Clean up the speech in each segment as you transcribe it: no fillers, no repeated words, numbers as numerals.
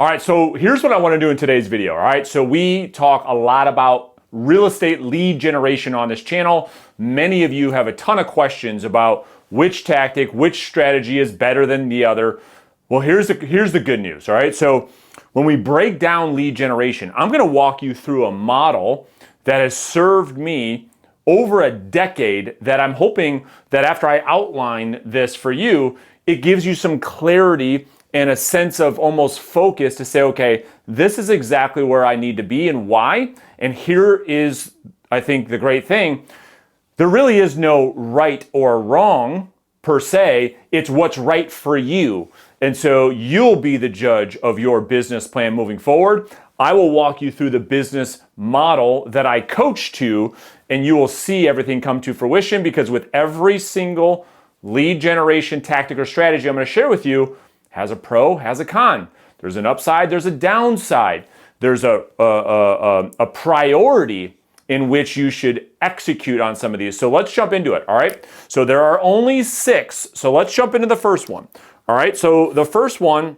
All right, so here's what I want to do in today's video. All right, so we talk a lot about real estate lead generation on this channel. Many of you have a ton of questions about which tactic, which strategy is better than the other. Well, here's the good news. All right, so when we break down lead generation, I'm going to walk you through a model that has served me over a decade, that I'm hoping that after I outline this for you, it gives you some clarity and a sense of almost focus to say, okay, this is exactly where I need to be and why. And here is, I think, the great thing. There really is no right or wrong per se. It's what's right for you. And so you'll be the judge of your business plan moving forward. I will walk you through the business model that I coach to, and you will see everything come to fruition, because with every single lead generation tactic or strategy I'm going to share with you, has a pro, has a con. There's an upside, there's a downside. There's a priority in which you should execute on some of these. So let's jump into it, all right? So there are only 6, so let's jump into the first one. All right, so the first one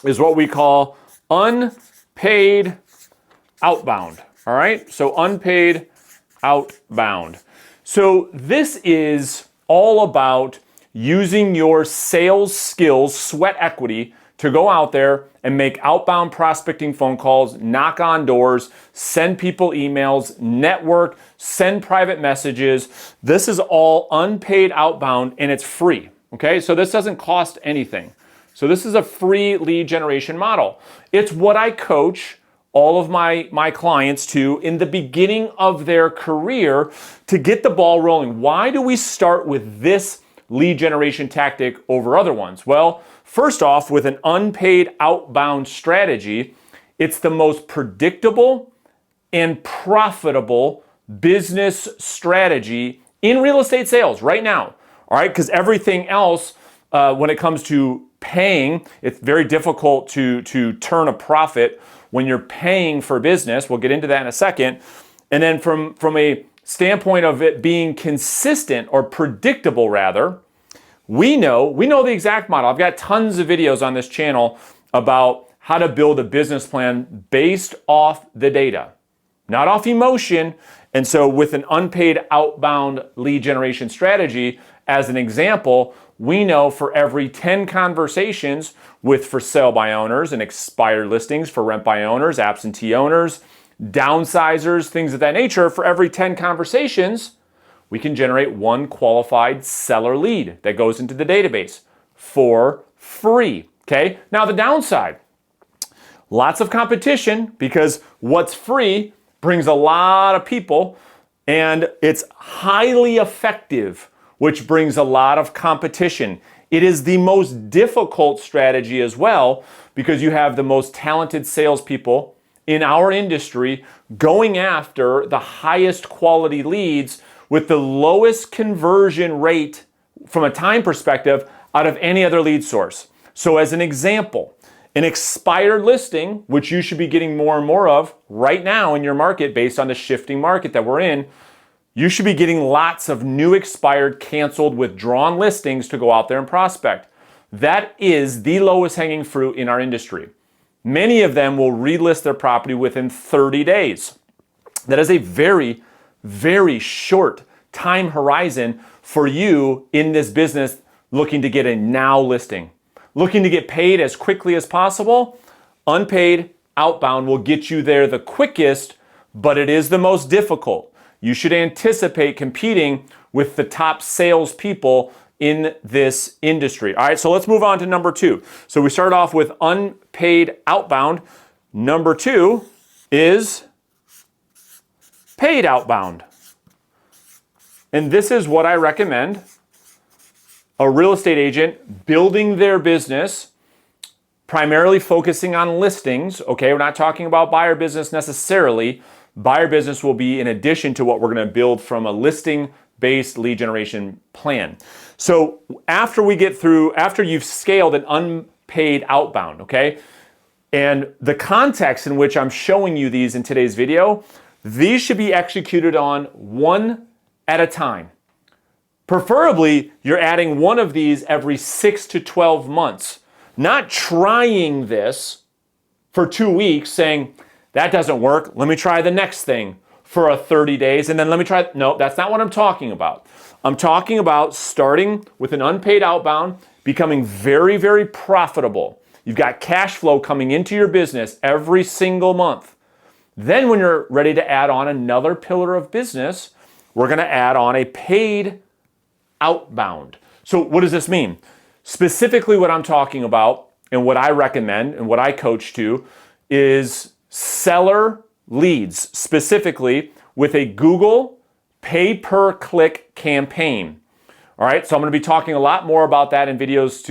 is what we call unpaid outbound, all right? So unpaid outbound. So this is all about using your sales skills, sweat equity, to go out there and make outbound prospecting phone calls, knock on doors, send people emails, network, send private messages. This is all unpaid outbound, and it's free, okay? So this doesn't cost anything. So this is a free lead generation model. It's what I coach all of my clients to in the beginning of their career to get the ball rolling. Why do we start with this lead generation tactic over other ones? Well, first off, with an unpaid outbound strategy, it's the most predictable and profitable business strategy in real estate sales right now. All right, because everything else, when it comes to paying, it's very difficult to turn a profit when you're paying for business. We'll get into that in a second. And then from a standpoint of it being consistent or predictable, rather, we know the exact model. I've got tons of videos on this channel about how to build a business plan based off the data, not off emotion. And so with an unpaid outbound lead generation strategy, as an example, we know for every 10 conversations with for sale by owners and expired listings for rent by owners, absentee owners, downsizers, things of that nature, for every 10 conversations, we can generate one qualified seller lead that goes into the database for free, okay? Now the downside, lots of competition, because what's free brings a lot of people, and it's highly effective, which brings a lot of competition. It is the most difficult strategy as well, because you have the most talented salespeople in our industry going after the highest quality leads with the lowest conversion rate from a time perspective out of any other lead source. So as an example, an expired listing, which you should be getting more and more of right now in your market based on the shifting market that we're in, you should be getting lots of new expired, canceled, withdrawn listings to go out there and prospect. That is the lowest hanging fruit in our industry. Many of them will relist their property within 30 days. That is a very, very short time horizon for you in this business looking to get a now listing. Looking to get paid as quickly as possible, unpaid outbound will get you there the quickest, but it is the most difficult. You should anticipate competing with the top salespeople in this industry. All right, so let's move on to number 2. So we start off with unpaid outbound. Number 2 is paid outbound. And this is what I recommend a real estate agent building their business, primarily focusing on listings. Okay, we're not talking about buyer business necessarily. Buyer business will be in addition to what we're going to build from a listing-based lead generation plan. So after you've scaled an unpaid outbound, okay, and the context in which I'm showing you these in today's video, these should be executed on one at a time. Preferably, you're adding one of these every 6 to 12 months. Not trying this for 2 weeks saying, that doesn't work, let me try the next thing for 30 days, and then let me try, no, that's not what I'm talking about. I'm talking about starting with an unpaid outbound, becoming very, very profitable. You've got cash flow coming into your business every single month. Then when you're ready to add on another pillar of business, we're gonna add on a paid outbound. So what does this mean? Specifically what I'm talking about and what I recommend and what I coach to is seller leads, specifically with a Google pay-per-click campaign. All right, so I'm going to be talking a lot more about that in videos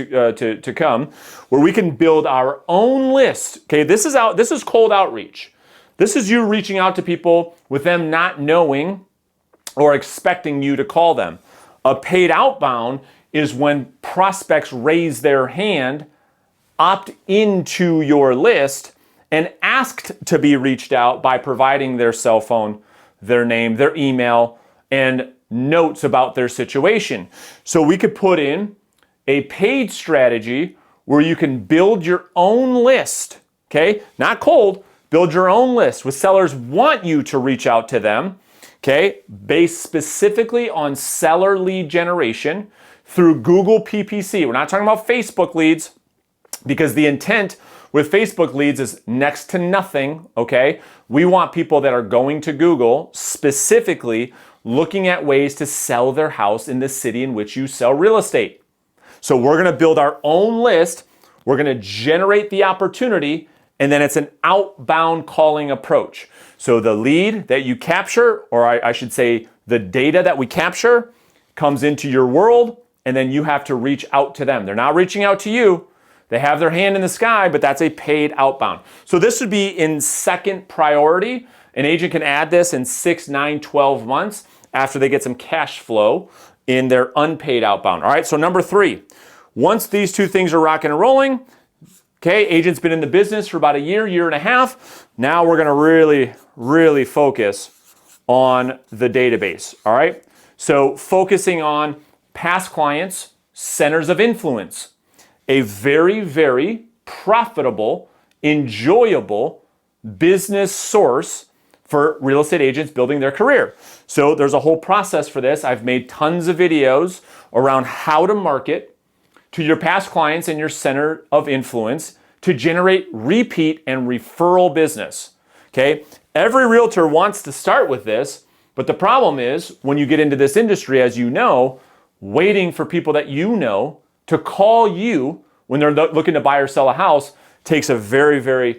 to come, where we can build our own list. Okay, this is cold outreach. This is you reaching out to people with them not knowing or expecting you to call them. A paid outbound is when prospects raise their hand, opt into your list, and asked to be reached out by providing their cell phone, their name, their email, and notes about their situation. So we could put in a paid strategy where you can build your own list, okay? Not cold, build your own list with sellers want you to reach out to them, okay? Based specifically on seller lead generation through Google PPC. We're not talking about Facebook leads because the intent with Facebook leads is next to nothing, okay? We want people that are going to Google specifically looking at ways to sell their house in the city in which you sell real estate. So we're gonna build our own list, we're gonna generate the opportunity, and then it's an outbound calling approach. So the lead that you capture, or I should say the data that we capture, comes into your world, and then you have to reach out to them. They're not reaching out to you. They have their hand in the sky, but that's a paid outbound. So this would be in second priority. An agent can add this in 6, 9, 12 months after they get some cash flow in their unpaid outbound. All right, so number 3, once these two things are rocking and rolling, okay, agent's been in the business for about a year, year and a half. Now we're gonna really focus on the database, all right? So focusing on past clients, centers of influence, a very profitable, enjoyable business source for real estate agents building their career. So there's a whole process for this. I've made tons of videos around how to market to your past clients and your center of influence to generate repeat and referral business, okay? Every realtor wants to start with this, but the problem is when you get into this industry, as you know, waiting for people that you know to call you when they're looking to buy or sell a house takes a very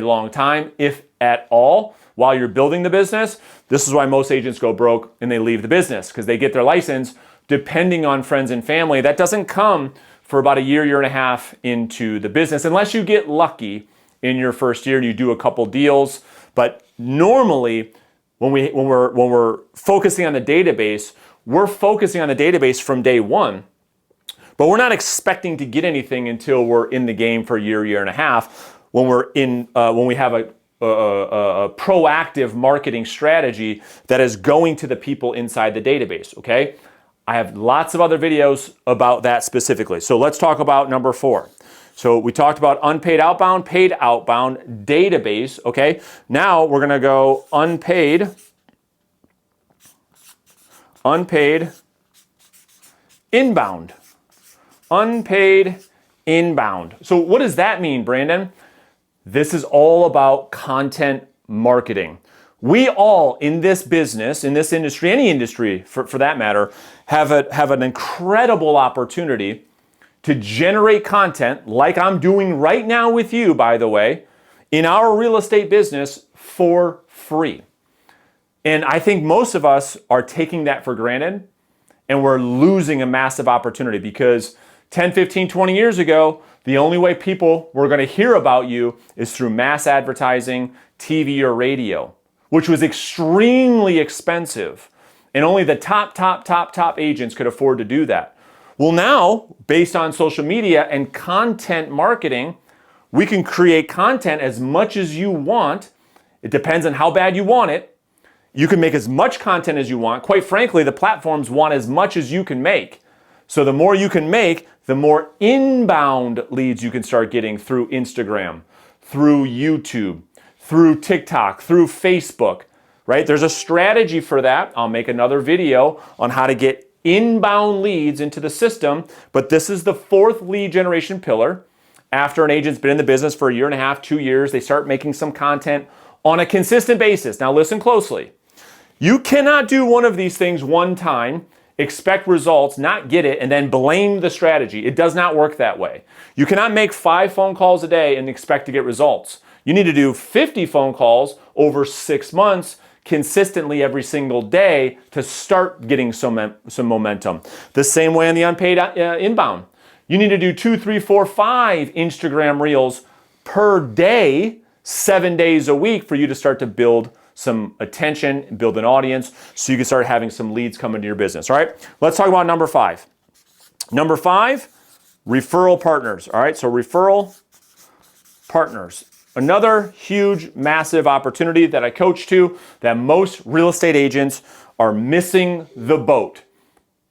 long time, if at all, while you're building the business. This is why most agents go broke and they leave the business, because they get their license depending on friends and family. That doesn't come for about a year, year and a half into the business, unless you get lucky in your first year and you do a couple deals. But normally, when we're focusing on the database, we're focusing on the database from day one, but we're not expecting to get anything until we're in the game for a year, year and a half. When we have a proactive marketing strategy that is going to the people inside the database, okay? I have lots of other videos about that specifically. So let's talk about number 4. So we talked about unpaid outbound, paid outbound, database, okay? Now we're gonna go unpaid, inbound. Unpaid inbound. So what does that mean, Brandon? This is all about content marketing. We all in this business, in this industry, any industry for that matter, have an incredible opportunity to generate content like I'm doing right now with you, by the way, in our real estate business for free. And I think most of us are taking that for granted, and we're losing a massive opportunity because 10, 15, 20 years ago, the only way people were going to hear about you is through mass advertising, TV or radio, which was extremely expensive. And only the top agents could afford to do that. Well, now, based on social media and content marketing, we can create content as much as you want. It depends on how bad you want it. You can make as much content as you want. Quite frankly, the platforms want as much as you can make. So the more you can make, the more inbound leads you can start getting through Instagram, through YouTube, through TikTok, through Facebook, right? There's a strategy for that. I'll make another video on how to get inbound leads into the system, but this is the fourth lead generation pillar. After an agent's been in the business for a year and a half, 2 years, they start making some content on a consistent basis. Now listen closely. You cannot do one of these things one time, expect results, not get it, and then blame the strategy. It does not work that way. You cannot make 5 phone calls a day and expect to get results. You need to do 50 phone calls over 6 months consistently every single day to start getting some momentum. The same way on the unpaid inbound. You need to do 2, 3, 4, 5 Instagram reels per day, 7 days a week for you to start to build some attention, build an audience, so you can start having some leads come into your business. All right, let's talk about number 5. Number 5, referral partners. All right, so referral partners. Another huge, massive opportunity that I coach to that most real estate agents are missing the boat.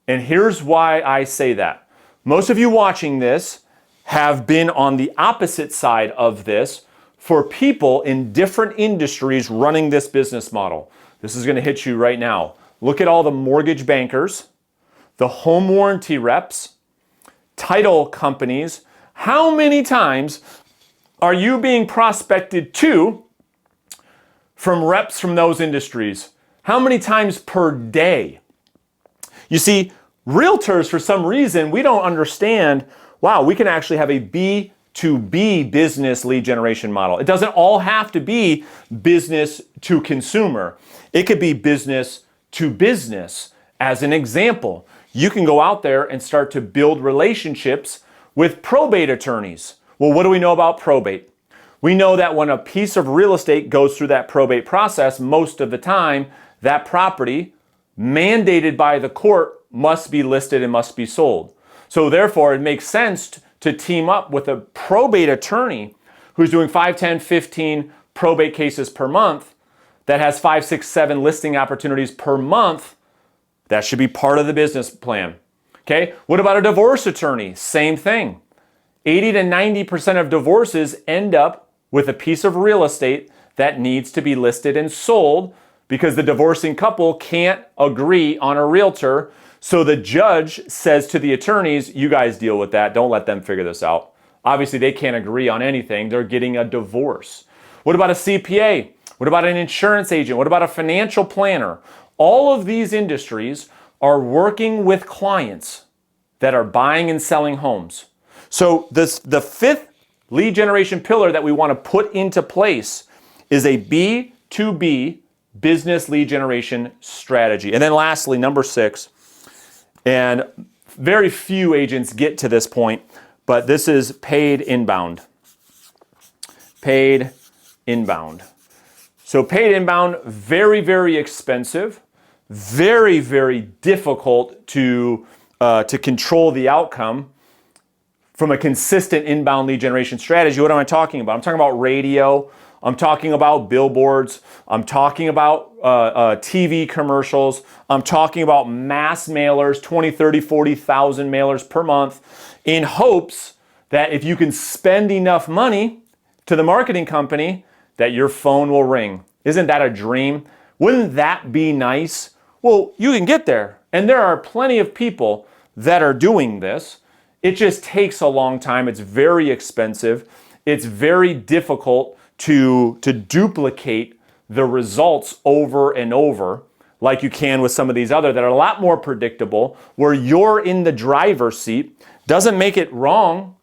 And here's why I say that. Most of you watching this have been on the opposite side of this for people in different industries running this business model. This is going to hit you right now. Look at all the mortgage bankers, the home warranty reps, title companies. How many times are you being prospected to from reps from those industries? How many times per day? You see, realtors, for some reason, we don't understand, wow, we can actually have a B2B business lead generation model. It doesn't all have to be business to consumer. It could be business to business. As an example, you can go out there and start to build relationships with probate attorneys. Well, what do we know about probate? We know that when a piece of real estate goes through that probate process, most of the time, that property, mandated by the court, must be listed and must be sold. So therefore, it makes sense to team up with a probate attorney who's doing 5, 10, 15 probate cases per month, that has 5, 6, 7 listing opportunities per month. That should be part of the business plan. Okay, what about a divorce attorney? Same thing. 80 to 90% of divorces end up with a piece of real estate that needs to be listed and sold because the divorcing couple can't agree on a realtor. So the judge says to the attorneys, you guys deal with that. Don't let them figure this out. Obviously, they can't agree on anything. They're getting a divorce. What about a CPA? What about an insurance agent? What about a financial planner? All of these industries are working with clients that are buying and selling homes. So the 5th lead generation pillar that we want to put into place is a B2B business lead generation strategy. And then lastly, number 6, and very few agents get to this point, but this is paid inbound. Paid inbound. So paid inbound, very, very expensive, very, very difficult to control the outcome. From a consistent inbound lead generation strategy, what am I talking about? I'm talking about radio. I'm talking about billboards. I'm talking about TV commercials. I'm talking about mass mailers, 20, 30, 40,000 mailers per month, in hopes that if you can spend enough money to the marketing company, that your phone will ring. Isn't that a dream? Wouldn't that be nice? Well, you can get there. And there are plenty of people that are doing this. It just takes a long time. It's very expensive. It's very difficult to duplicate the results over and over like you can with some of these other that are a lot more predictable, where you're in the driver's seat. Doesn't make it wrong.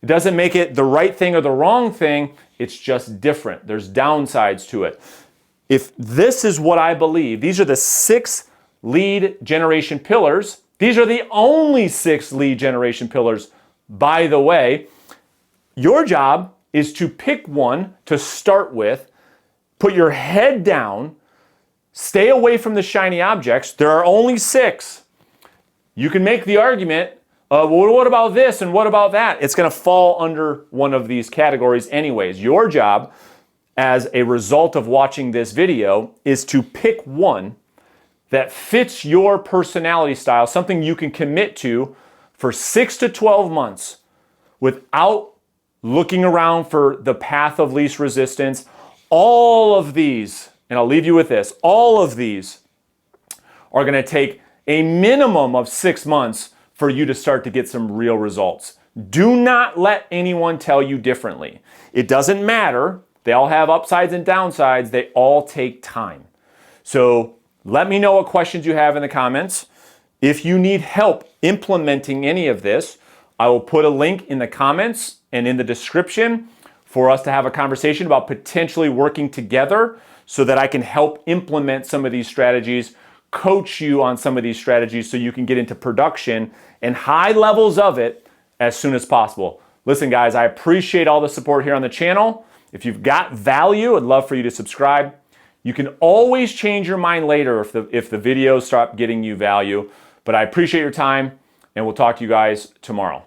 It doesn't make it the right thing or the wrong thing. It's just different. There's downsides to it. If this is what I believe, these are the 6 lead generation pillars. These are the only 6 lead generation pillars, by the way. Your job is to pick one to start with, put your head down, stay away from the shiny objects. There are only 6. You can make the argument, well, what about this and what about that? It's going to fall under one of these categories anyways. Your job, as a result of watching this video, is to pick one that fits your personality style, something you can commit to for 6 to 12 months without looking around for the path of least resistance. All of these, and I'll leave you with this, all of these are going to take a minimum of 6 months for you to start to get some real results. Do not let anyone tell you differently. It doesn't matter. They all have upsides and downsides. They all take time. So let me know what questions you have in the comments. If you need help implementing any of this, I will put a link in the comments and in the description for us to have a conversation about potentially working together so that I can help implement some of these strategies, coach you on some of these strategies so you can get into production and high levels of it as soon as possible. Listen, guys, I appreciate all the support here on the channel. If you've got value, I'd love for you to subscribe. You can always change your mind later if the videos stop getting you value. But I appreciate your time, and we'll talk to you guys tomorrow.